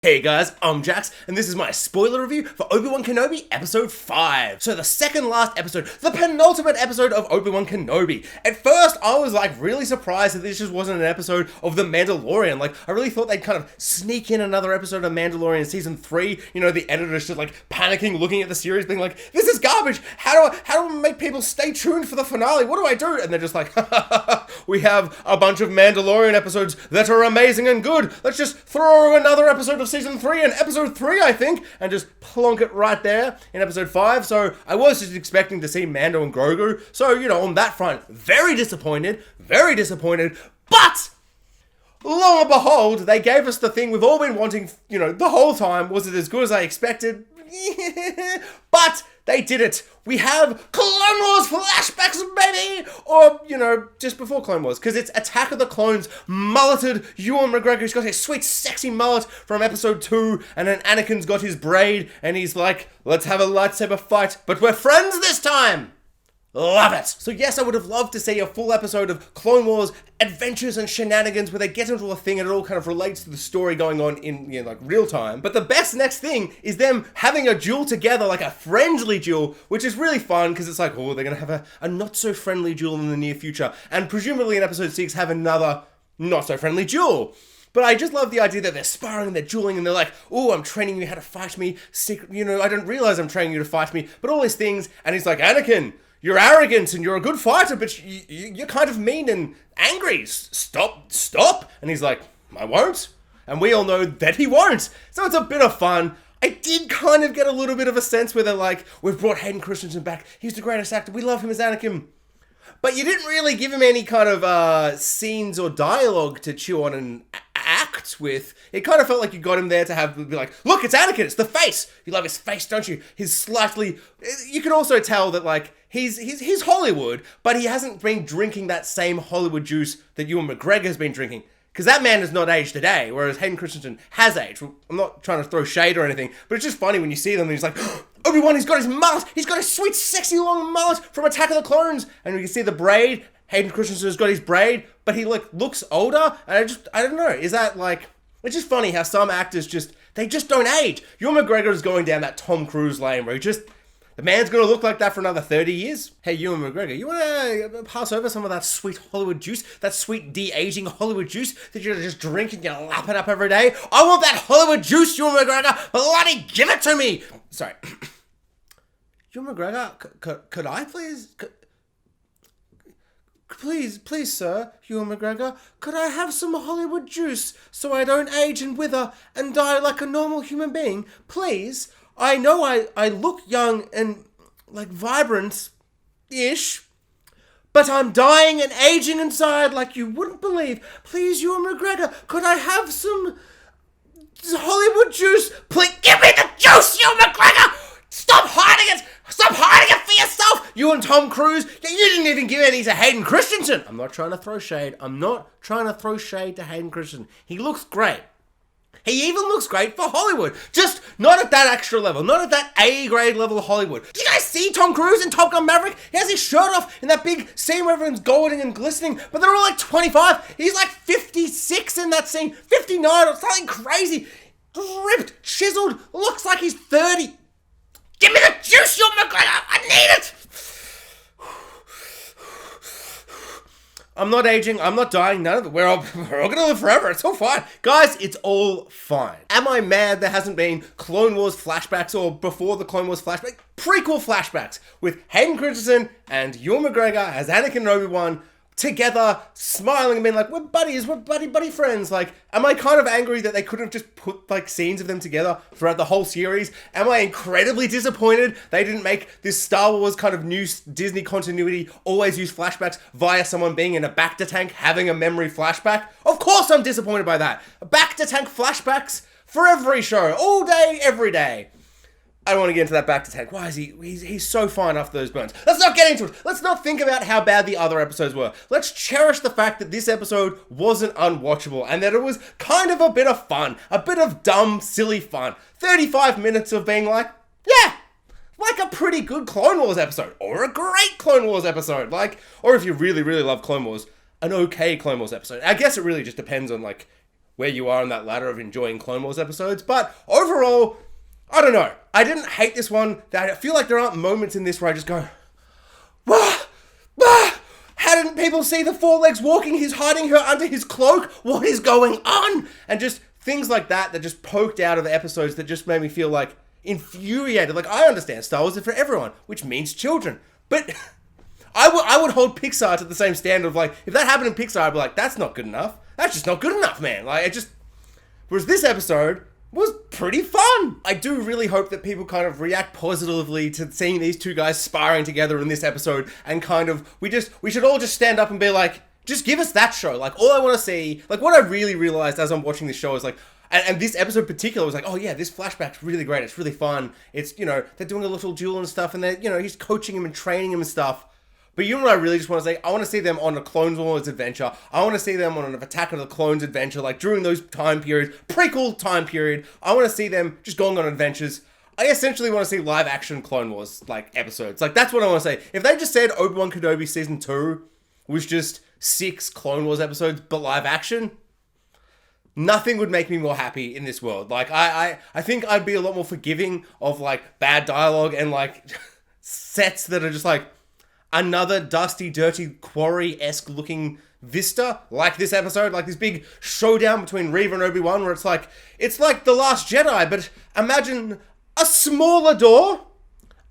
Hey guys, I'm Jax, and this is my spoiler review for Obi-Wan Kenobi Episode 5. So the second last episode, the penultimate episode of Obi-Wan Kenobi. At first, I was really surprised that this just wasn't an episode of The Mandalorian. I really thought they'd kind of sneak in another episode of Mandalorian Season 3. You know, the editor's just panicking, looking at the series, being like, this is garbage! How do I make people stay tuned for the finale? What do I do? And they're just like, we have a bunch of Mandalorian episodes that are amazing and good. Let's just throw another episode of Season 3 and Episode 3, I think, and just plonk it right there in Episode 5. So I was just expecting to see Mando and Grogu. So, you know, on that front, very disappointed. But lo and behold, they gave us the thing we've all been wanting, you know, the whole time. Was it as good as I expected? But they did it. We have Clone Wars flashbacks, baby! Or, you know, just before Clone Wars, because it's Attack of the Clones, mulleted Ewan McGregor's got his sweet, sexy mullet from Episode 2, and then Anakin's got his braid, and he's like, let's have a lightsaber fight, but we're friends this time! Love it! So yes, I would have loved to see a full episode of Clone Wars adventures and shenanigans where they get into a thing and it all kind of relates to the story going on in, you know, real time. But the best next thing is them having a duel together, a friendly duel, which is really fun because it's they're going to have a not-so-friendly duel in the near future. And presumably in Episode 6 have another not-so-friendly duel. But I just love the idea that they're sparring and they're dueling and they're like, oh, I'm training you how to fight me. You know, I didn't realize I'm training you to fight me. But all these things, and he's like, Anakin, you're arrogant and you're a good fighter, but you're kind of mean and angry. Stop. And he's like, I won't. And we all know that he won't. So it's a bit of fun. I did kind of get a little bit of a sense where they're like, we've brought Hayden Christensen back. He's the greatest actor. We love him as Anakin. But you didn't really give him any kind of scenes or dialogue to chew on and act with. It kind of felt like you got him there to be like, look, it's Anakin, it's the face. You love his face, don't you? He's slightly... You can also tell that, he's Hollywood, but he hasn't been drinking that same Hollywood juice that Ewan McGregor's been drinking. Because that man has not aged today, whereas Hayden Christensen has aged. I'm not trying to throw shade or anything, but it's just funny when you see them and he's like, Obi-Wan, he's got his mullet! He's got his sweet, sexy long mullet from Attack of the Clones! And you can see the braid. Hayden Christensen's got his braid, but he, looks older. And I don't know, is that, it's just funny how some actors they just don't age. Ewan McGregor is going down that Tom Cruise lane where the man's going to look like that for another 30 years. Hey, Ewan McGregor, you want to pass over some of that sweet Hollywood juice? That sweet de-aging Hollywood juice that you're just drinking and lapping up every day? I want that Hollywood juice, Ewan McGregor! Bloody give it to me! Sorry. Ewan McGregor, could I please... Please, sir, Ewan McGregor, could I have some Hollywood juice so I don't age and wither and die like a normal human being? Please? I know I look young and, vibrant-ish, but I'm dying and aging inside like you wouldn't believe. Please, Ewan McGregor, could I have some Hollywood juice? Please, give me the juice, Ewan McGregor! Stop hiding it! Stop hiding it for yourself! You and Tom Cruise, you didn't even give any to Hayden Christensen! I'm not trying to throw shade. To Hayden Christensen. He looks great. He even looks great for Hollywood. Just not at that extra level. Not at that A-grade level of Hollywood. Did you guys see Tom Cruise in Top Gun Maverick? He has his shirt off in that big scene where everyone's golden and glistening, but they're all 25. He's 56 in that scene. 59 or something crazy. Ripped, chiseled, looks like he's 30. Give me the juice, Ewan McGregor! I need it! I'm not aging, I'm not dying, none of it. We're all gonna live forever, it's all fine. Guys, it's all fine. Am I mad there hasn't been Clone Wars flashbacks or before the Clone Wars flashback? Prequel flashbacks with Hayden Christensen and Ewan McGregor as Anakin and Obi-Wan together, smiling and being like, we're buddies, we're buddy friends. Am I kind of angry that they couldn't have just put, scenes of them together throughout the whole series? Am I incredibly disappointed they didn't make this Star Wars kind of new Disney continuity always use flashbacks via someone being in a back-to-tank having a memory flashback? Of course I'm disappointed by that. Back-to-tank flashbacks for every show, all day, every day. I don't want to get into that back to tank. Why is he's so fine after those burns. Let's not get into it. Let's not think about how bad the other episodes were. Let's cherish the fact that this episode wasn't unwatchable and that it was kind of a bit of fun. A bit of dumb, silly fun. 35 minutes of being like a pretty good Clone Wars episode. Or a great Clone Wars episode. Or if you really, really love Clone Wars, an okay Clone Wars episode. I guess it really just depends on where you are on that ladder of enjoying Clone Wars episodes. But overall, I don't know. I didn't hate this one. I feel like there aren't moments in this where I just go, wah, wah. How didn't people see the four legs walking? He's hiding her under his cloak. What is going on? And just things like that just poked out of the episodes that just made me feel like infuriated. Like, I understand Star Wars is for everyone, which means children. But I would hold Pixar to the same standard of like, if that happened in Pixar, I'd be like, that's not good enough. That's just not good enough, man. Like, whereas this episode was pretty fun. I do really hope that people kind of react positively to seeing these two guys sparring together in this episode, and kind of, we should all just stand up and be like, just give us that show. Like, all I want to see, like, what I really realized as I'm watching this show is like, and this episode in particular was like, oh yeah, this flashback's really great. It's really fun. It's, they're doing a little duel and stuff, and they're, he's coaching him and training him and stuff. But you know what I really just want to say? I want to see them on a Clone Wars adventure. I want to see them on an Attack of the Clones adventure, like during those time periods, prequel time period. I want to see them just going on adventures. I essentially want to see live action Clone Wars, like, episodes. Like, that's what I want to say. If they just said Obi-Wan Kenobi Season 2 was just 6 Clone Wars episodes, but live action, nothing would make me more happy in this world. Like, I think I'd be a lot more forgiving of, like, bad dialogue and, like, sets that are just, like, another dusty, dirty, quarry-esque looking vista, like this episode, like this big showdown between Reva and Obi-Wan, where it's like The Last Jedi, but imagine a smaller door,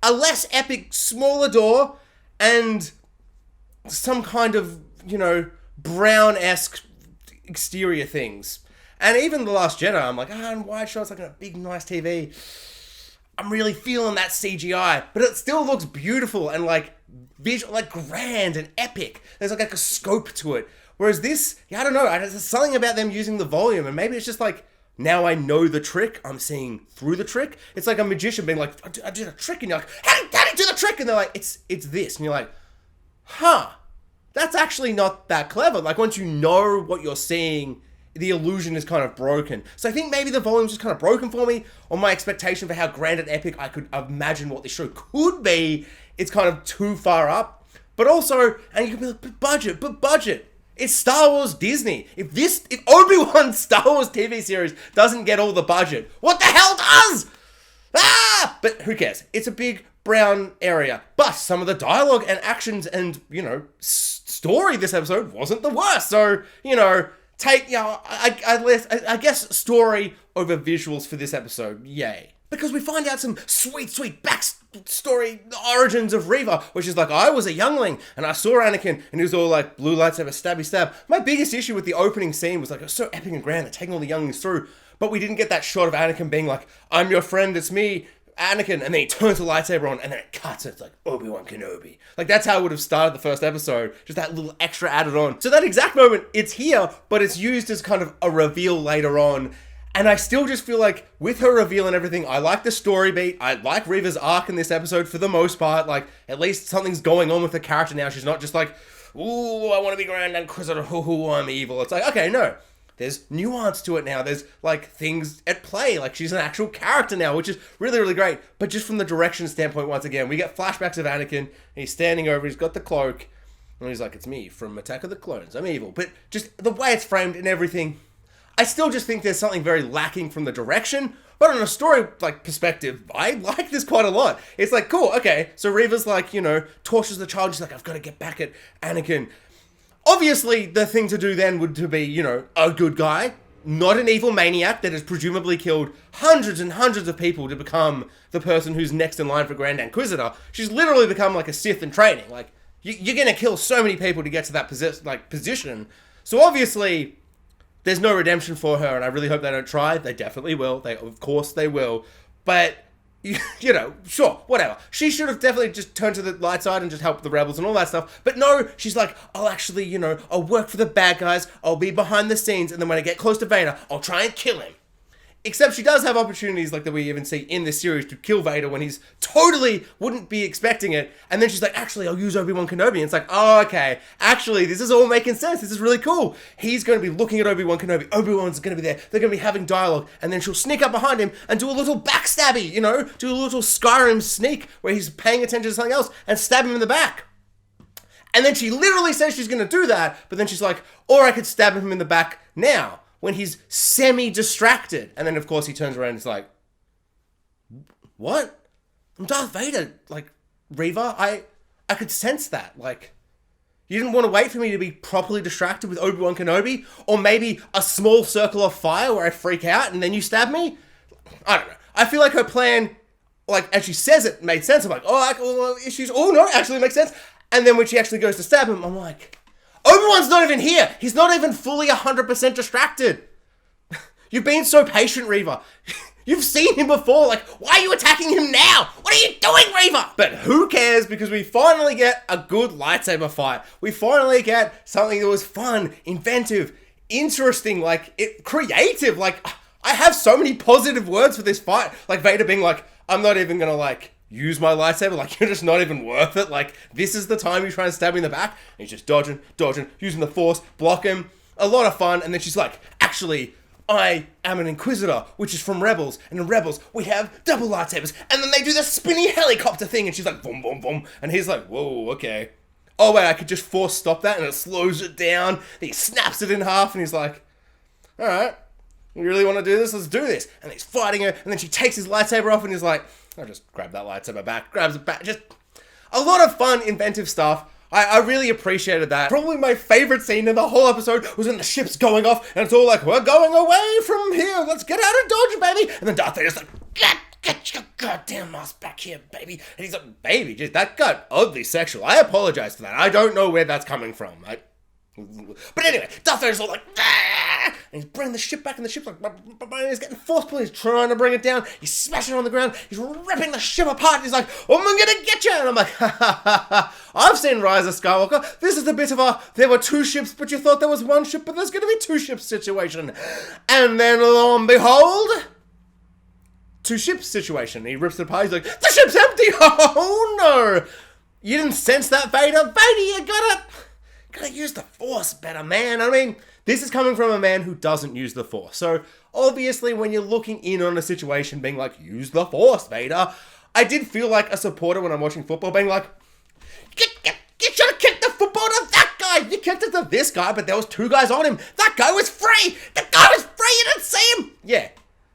a less epic, smaller door, and some kind of, brown-esque exterior things. And even The Last Jedi, I'm like, and wide shots, like on a big, nice TV. I'm really feeling that CGI, but it still looks beautiful and, like, visual, like, grand and epic. There's like a scope to it. Whereas this, I don't know, there's something about them using the volume, and maybe it's just like, now I know the trick, I'm seeing through the trick. It's like a magician being like, I did a trick, and you're like, how did you do the trick? And they're like, it's this, and you're like, huh, that's actually not that clever. Like, once you know what you're seeing, the illusion is kind of broken. So I think maybe the volume's just kind of broken for me, or my expectation for how grand and epic I could imagine what this show could be, it's kind of too far up. But also, and you could be like, but budget. It's Star Wars Disney. If Obi-Wan Star Wars TV series doesn't get all the budget, what the hell does? But who cares? It's a big brown area. But some of the dialogue and actions and, story this episode wasn't the worst. So, I guess story over visuals for this episode. Yay. Because we find out some sweet backstory origins of Reva, which is like, I was a youngling and I saw Anakin and he was all like, blue lightsaber, stabby stab. My biggest issue with the opening scene was like, it was so epic and grand, they're taking all the younglings through, but we didn't get that shot of Anakin being like, I'm your friend, it's me, Anakin, and then he turns the lightsaber on and then it cuts and it's like, Obi-Wan Kenobi. Like, that's how it would have started the first episode, just that little extra added on. So that exact moment, it's here, but it's used as kind of a reveal later on. And I still just feel like, with her reveal and everything, I like the story beat. I like Reva's arc in this episode for the most part. Like, at least something's going on with the character now. She's not just like, ooh, I want to be Grand Inquisitor, I'm evil. It's like, okay, no. There's nuance to it now. There's, like, things at play. Like, she's an actual character now, which is really, really great. But just from the direction standpoint, once again, we get flashbacks of Anakin. And he's standing over, he's got the cloak. And he's like, it's me from Attack of the Clones. I'm evil. But just the way it's framed and everything, I still just think there's something very lacking from the direction, but on a story, like, perspective, I like this quite a lot. It's like, cool, okay, so Reva's like, tortures the child, she's like, I've got to get back at Anakin. Obviously, the thing to do then would to be, a good guy, not an evil maniac that has presumably killed hundreds and hundreds of people to become the person who's next in line for Grand Inquisitor. She's literally become like a Sith in training. Like, you're gonna kill so many people to get to that position. So obviously, there's no redemption for her, and I really hope they don't try. They definitely will. Of course they will. But, sure, whatever. She should have definitely just turned to the light side and just helped the rebels and all that stuff. But no, she's like, I'll actually, I'll work for the bad guys. I'll be behind the scenes, and then when I get close to Vader, I'll try and kill him. Except she does have opportunities like that we even see in this series to kill Vader when he's totally wouldn't be expecting it. And then she's like, actually, I'll use Obi-Wan Kenobi. And it's like, oh, okay. Actually, this is all making sense. This is really cool. He's going to be looking at Obi-Wan Kenobi. Obi-Wan's going to be there. They're going to be having dialogue. And then she'll sneak up behind him and do a little backstabby, do a little Skyrim sneak where he's paying attention to something else and stab him in the back. And then she literally says she's going to do that. But then she's like, or I could stab him in the back now. when he's semi-distracted. And then, of course, he turns around and is like, what? I'm Darth Vader. Like, Reva, I could sense that. Like, you didn't want to wait for me to be properly distracted with Obi-Wan Kenobi? Or maybe a small circle of fire where I freak out and then you stab me? I don't know. I feel like her plan, like, as she says it, made sense. I'm like, issues. Oh, no, actually makes sense. And then when she actually goes to stab him, I'm like, Obi-Wan's not even here. He's not even fully 100% distracted. You've been so patient, Reva. You've seen him before. Like, why are you attacking him now? What are you doing, Reva? But who cares, because we finally get a good lightsaber fight. We finally get something that was fun, inventive, interesting, creative. Like, I have so many positive words for this fight. Like, Vader being like, I'm not even gonna, use my lightsaber. Like, you're just not even worth it. Like, this is the time you try and stab me in the back. And he's just dodging, using the Force, block him. A lot of fun. And then she's like, actually, I am an Inquisitor, which is from Rebels, and in Rebels, we have double lightsabers, and then they do the spinny helicopter thing, and she's like, boom, boom, boom, and he's like, whoa, okay. Oh, wait, I could just force stop that, and it slows it down, then he snaps it in half, and he's like, alright, you really want to do this? Let's do this. And he's fighting her, and then she takes his lightsaber off, and he's like, I'll just grab that lightsaber back, grabs it back, just a lot of fun, inventive stuff. I really appreciated that. Probably my favorite scene in the whole episode was when the ship's going off and it's all like, we're going away from here. Let's get out of Dodge, baby. And then Darth Vader's like, get your goddamn ass back here, baby. And he's like, baby, geez, that got oddly sexual. I apologize for that. I don't know where that's coming from. But anyway, Darth Vader's all like, and he's bringing the ship back, and the ship's like, he's getting force pulled, he's trying to bring it down, he's smashing it on the ground, he's ripping the ship apart, and he's like, oh, I'm gonna get you, and I'm like, I've seen Rise of Skywalker, this is a bit of there were two ships, but you thought there was one ship, but there's gonna be two ships situation, and then lo and behold, two ships situation, he rips it apart, he's like, the ship's empty, oh no, you didn't sense that, Vader, you gotta use the Force better, man. I mean, this is coming from a man who doesn't use the Force. So, obviously, when you're looking in on a situation being like, use the Force, Vader, I did feel like a supporter when I'm watching football being like, you should have kicked the football to that guy. You kicked it to this guy, but there was two guys on him. That guy was free. The guy was free. You didn't see him. Yeah.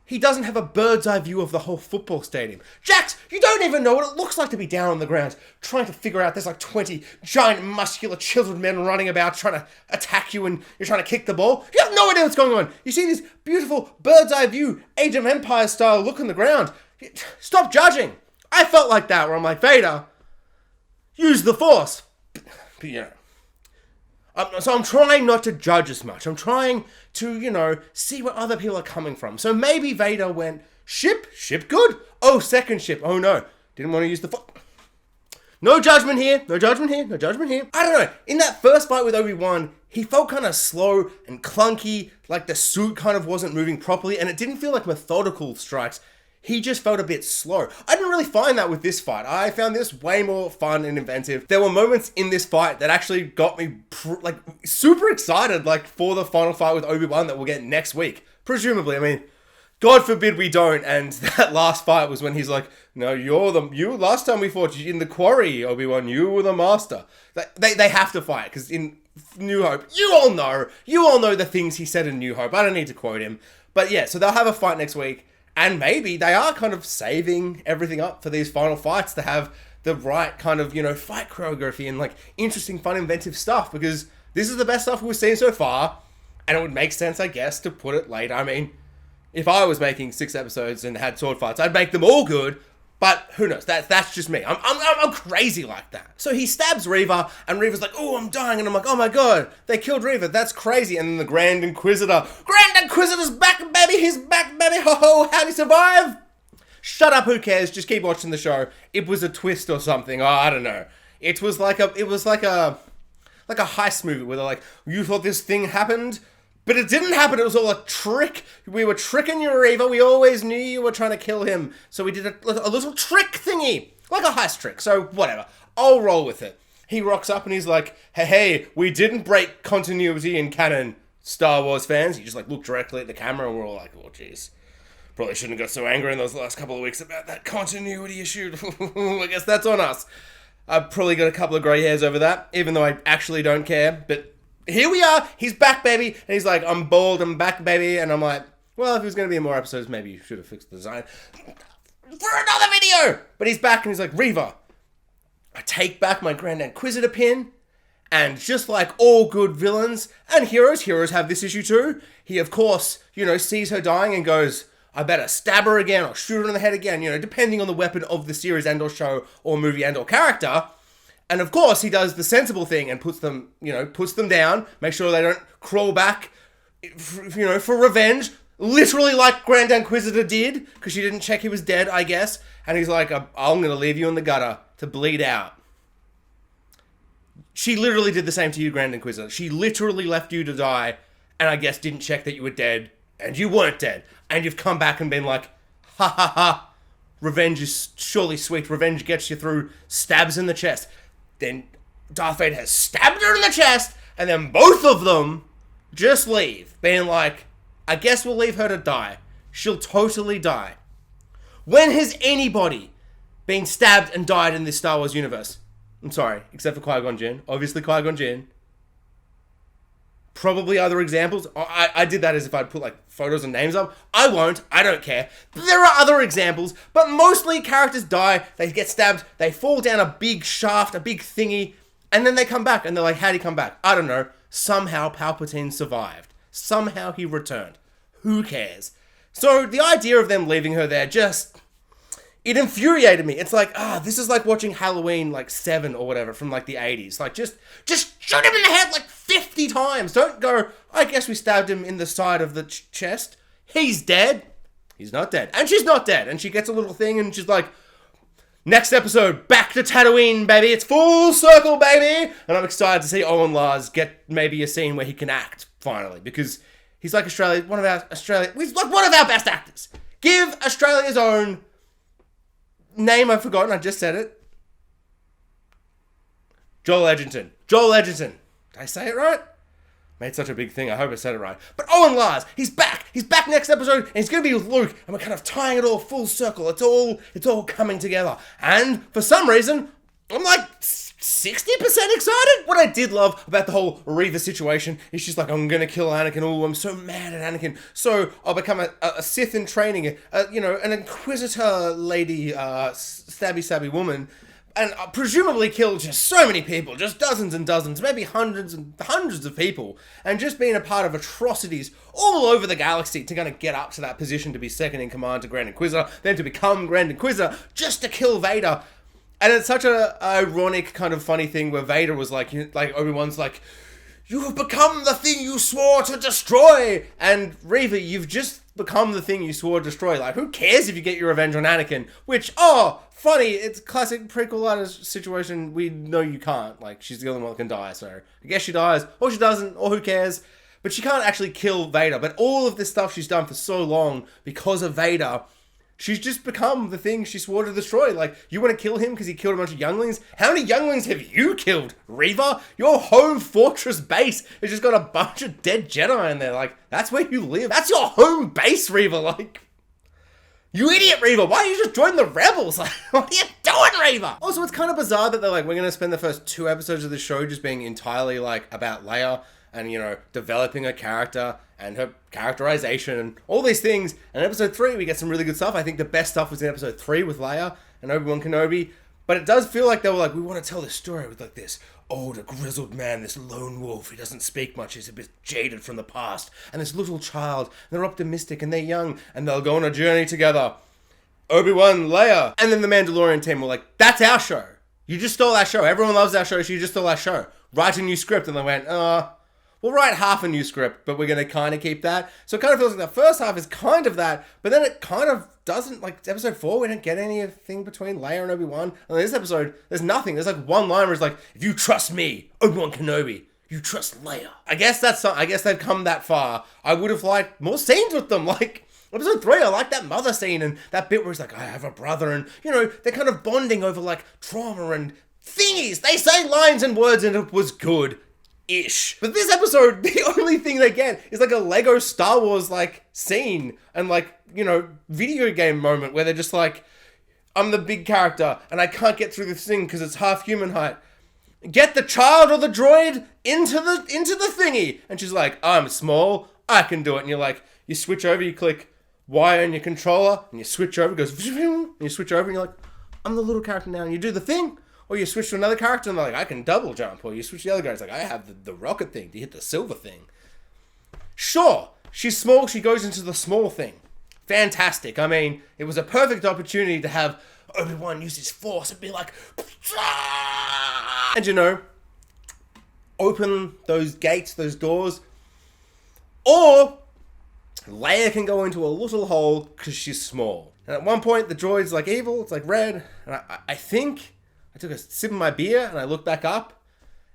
He doesn't have a bird's eye view of the whole football stadium. Jax, you don't even know what it looks like to be down on the ground, trying to figure out there's 20 giant muscular chiseled men running about trying to attack you and you're trying to kick the ball. You have no idea what's going on. You see this beautiful bird's eye view, Age of Empires style look on the ground. Stop judging. I felt like that where I'm like, Vader, use the Force. But, so I'm trying not to judge as much. I'm trying to, see where other people are coming from. So maybe Vader went, ship good. Oh, second ship. Oh no, didn't want to use the Force. No judgment here. I don't know. In that first fight with Obi-Wan, he felt kind of slow and clunky, like the suit kind of wasn't moving properly, and it didn't feel like methodical strikes. He just felt a bit slow. I didn't really find that with this fight. I found this way more fun and inventive. There were moments in this fight that actually got me super excited for the final fight with Obi-Wan that we'll get next week. Presumably, I mean, God forbid we don't. And that last fight was when he's like, no, you last time we fought in the quarry, Obi-Wan, you were the master. They have to fight because in New Hope, you all know the things he said in New Hope. I don't need to quote him. But yeah, so they'll have a fight next week. And maybe they are kind of saving everything up for these final fights to have the right kind of, fight choreography and interesting, fun, inventive stuff, because this is the best stuff we've seen so far. And it would make sense, I guess, to put it later. I mean, if I was making 6 episodes and had sword fights, I'd make them all good. But who knows? That's just me. I'm crazy like that. So he stabs Reva, and Reva's like, oh, I'm dying. And I'm like, oh my god, they killed Reva. That's crazy. And then the Grand Inquisitor's back, baby. He's back, baby. Ho ho, how'd he survive? Shut up, who cares? Just keep watching the show. It was a twist or something. Oh, I don't know. It was like a heist movie where they're like, you thought this thing happened? But it didn't happen. It was all a trick. We were tricking you, Reva. We always knew you were trying to kill him. So we did a little trick thingy. Like a heist trick. So whatever. I'll roll with it. He rocks up and he's like, hey, we didn't break continuity in canon, Star Wars fans. He just looked directly at the camera and we're all like, oh, jeez. Probably shouldn't have got so angry in those last couple of weeks about that continuity issue. I guess that's on us. I've probably got a couple of grey hairs over that, even though I actually don't care. But here we are. He's back, baby. And he's like, I'm bald, I'm back, baby. And I'm like, well, if there's going to be more episodes, maybe you should have fixed the design for another video. But he's back and he's like, Reva, I take back my Grand Inquisitor pin. And just like all good villains and heroes have this issue too. He, of course, sees her dying and goes, I better stab her again or shoot her in the head again, depending on the weapon of the series and or show or movie and or character. And of course, he does the sensible thing and puts them down, make sure they don't crawl back, for revenge. Literally like Grand Inquisitor did, because she didn't check he was dead, I guess. And he's like, I'm going to leave you in the gutter to bleed out. She literally did the same to you, Grand Inquisitor. She literally left you to die, and I guess didn't check that you were dead, and you weren't dead. And you've come back and been like, ha ha ha, revenge is surely sweet. Revenge gets you through, stabs in the chest. Then Darth Vader has stabbed her in the chest, and then both of them just leave, being like, I guess we'll leave her to die. She'll totally die. When has anybody been stabbed and died in this Star Wars universe? I'm sorry, except for Qui-Gon Jinn. Obviously Qui-Gon Jinn. Probably other examples. I did that as if I'd put like photos and names up. I won't. I don't care. There are other examples, but mostly characters die, they get stabbed, they fall down a big shaft, a big thingy, and then they come back, and they're like, how'd he come back? I don't know. Somehow Palpatine survived. Somehow he returned. Who cares? So the idea of them leaving her there it infuriated me. It's like, this is like watching Halloween, like 7 or whatever from like the 80s. Like, just shoot him in the head like 50 times. Don't go, I guess we stabbed him in the side of the chest. He's dead. He's not dead. And she's not dead. And she gets a little thing and she's like, next episode, back to Tatooine, baby. It's full circle, baby. And I'm excited to see Owen Lars get maybe a scene where he can act, finally. Because he's like he's like one of our best actors. Give Australia's own... name I've forgotten, I just said it. Joel Edgerton. Did I say it right? Made such a big thing, I hope I said it right. But Owen Lars, he's back! He's back next episode, and he's gonna be with Luke, and we're kind of tying it all full circle. It's all coming together. And for some reason, I'm like 60% excited. What I did love about the whole Reva situation is she's like, I'm gonna kill Anakin. Oh, I'm so mad at Anakin. So I'll become a Sith in training, an Inquisitor lady, stabby woman, and presumably kill just so many people, just dozens and dozens, maybe hundreds and hundreds of people, and just being a part of atrocities all over the galaxy to kind of get up to that position to be second in command to Grand Inquisitor, then to become Grand Inquisitor just to kill Vader. And it's such a ironic kind of funny thing where Vader was like Obi-Wan's like, you have become the thing you swore to destroy. And Reva, you've just become the thing you swore to destroy. Like, who cares if you get your revenge on Anakin? Which, funny, it's classic prequel situation. We know you can't. Like, she's the only one that can die. So I guess she dies, or she doesn't, or who cares? But she can't actually kill Vader. But all of this stuff she's done for so long because of Vader, she's just become the thing she swore to destroy. Like, you want to kill him because he killed a bunch of younglings? How many younglings have you killed, Reva? Your home fortress base has just got a bunch of dead Jedi in there. Like, that's where you live. That's your home base, Reva. Like, you idiot, Reva. Why don't you just join the rebels? Like, what are you doing, Reva? Also, it's kind of bizarre that they're like, we're going to spend the first 2 episodes of the show just being entirely, like, about Leia and, developing her character and her characterization and all these things. And in episode 3, we get some really good stuff. I think the best stuff was in episode 3 with Leia and Obi-Wan Kenobi. But it does feel like they were like, we want to tell this story with like this older, grizzled man, this lone wolf. He doesn't speak much. He's a bit jaded from the past. And this little child. And they're optimistic and they're young. And they'll go on a journey together. Obi-Wan, Leia. And then the Mandalorian team were like, that's our show. You just stole our show. Everyone loves our show, so you just stole our show. Write a new script. And they went, we'll write half a new script, but we're going to kind of keep that. So it kind of feels like the first half is kind of that, but then it kind of doesn't. Like episode 4, we don't get anything between Leia and Obi-Wan. And this episode, there's nothing. There's like one line where it's like, if you trust me, Obi-Wan Kenobi, you trust Leia. I guess they've come that far. I would have liked more scenes with them. Like episode 3, I like that mother scene and that bit where he's like, I have a brother. And, they're kind of bonding over like trauma and thingies. They say lines and words and it was good. Ish. But this episode, the only thing they get is like a Lego Star Wars like scene and like, video game moment where they're just like, I'm the big character and I can't get through this thing because it's half human height. get the child or the droid into the thingy. And she's like, I'm small, I can do it. And you're like, you switch over, you click Y on your controller, and you switch over, it goes, and you switch over, and you're like, I'm the little character now, and you do the thing. Or you switch to another character, and they're like, I can double jump. Or you switch to the other guy, it's like, I have the rocket thing to hit the silver thing. Sure, she's small, she goes into the small thing. Fantastic. I mean, it was a perfect opportunity to have Obi-Wan use his force and be like, and you know, open those gates, those doors. Or Leia can go into a little hole because she's small. And at one point, the droid's like evil, it's like red. And I think I took a sip of my beer and I looked back up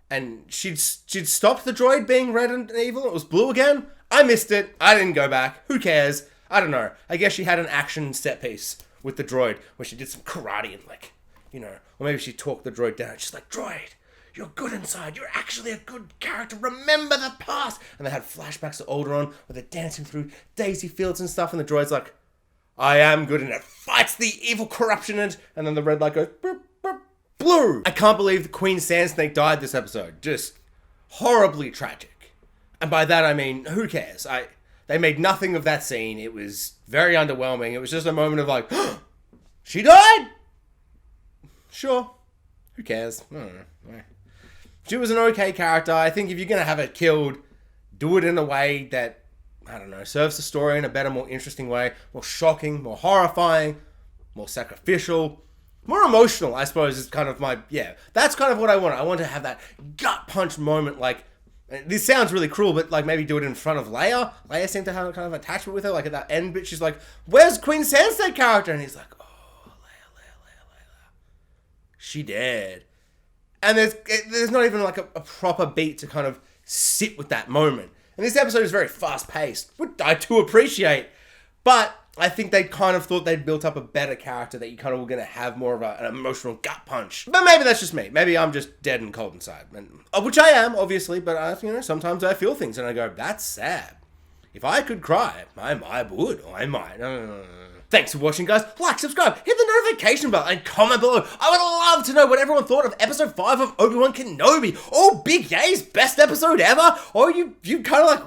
and she'd stopped the droid being red and evil. It was blue again. I missed it. I didn't go back. Who cares? I don't know. I guess she had an action set piece with the droid where she did some karate and like, you know, or maybe she talked the droid down. She's like, droid, you're good inside. You're actually a good character. Remember the past. And they had flashbacks of Alderaan where they're dancing through daisy fields and stuff. And the droid's like, I am good, and it fights the evil corruption. And then the red light goes, burp, burp, blue. I can't believe the Queen Sand Snake died this episode. Just horribly tragic. And by that I mean, who cares? They made nothing of that scene. It was very underwhelming. It was just a moment of like, she died? Sure. Who cares? I don't know. She was an okay character. I think if you're going to have her killed, do it in a way that, I don't know, serves the story in a better, more interesting way. More shocking, more horrifying, more sacrificial, more emotional, I suppose, is kind of my, yeah. That's kind of what I want. I want to have that gut punch moment, like, this sounds really cruel, but like maybe do it in front of Leia. Leia seemed to have a kind of attachment with her, like at that end bit, she's like, where's Queen Sand Snake character? And he's like, oh, Leia. She dead. And there's not even like a proper beat to kind of sit with that moment. And this episode is very fast paced, which I do appreciate. But I think they kind of thought they'd built up a better character that you kind of were going to have more of an emotional gut punch. But maybe that's just me. Maybe I'm just dead and cold inside. Which I am, obviously, but you know, sometimes I feel things and I go, that's sad. If I could cry, I would, or I might. Thanks for watching, guys. Like, subscribe, hit the notification bell, and comment below. I would love to know what everyone thought of episode 5 of Obi-Wan Kenobi. Oh, Big Yay's best episode ever? Or you kind of like,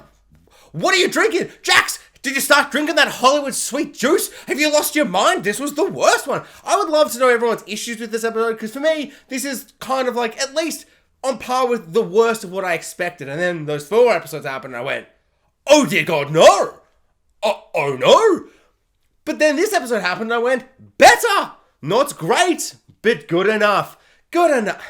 what are you drinking? Jax, did you start drinking that Hollywood sweet juice? Have you lost your mind? This was the worst one. I would love to know everyone's issues with this episode, because for me, this is kind of like, at least on par with the worst of what I expected. And then those 4 episodes happened and I went, oh dear God, no! Oh no! But then this episode happened and I went, better! Not great, but good enough. Good enough.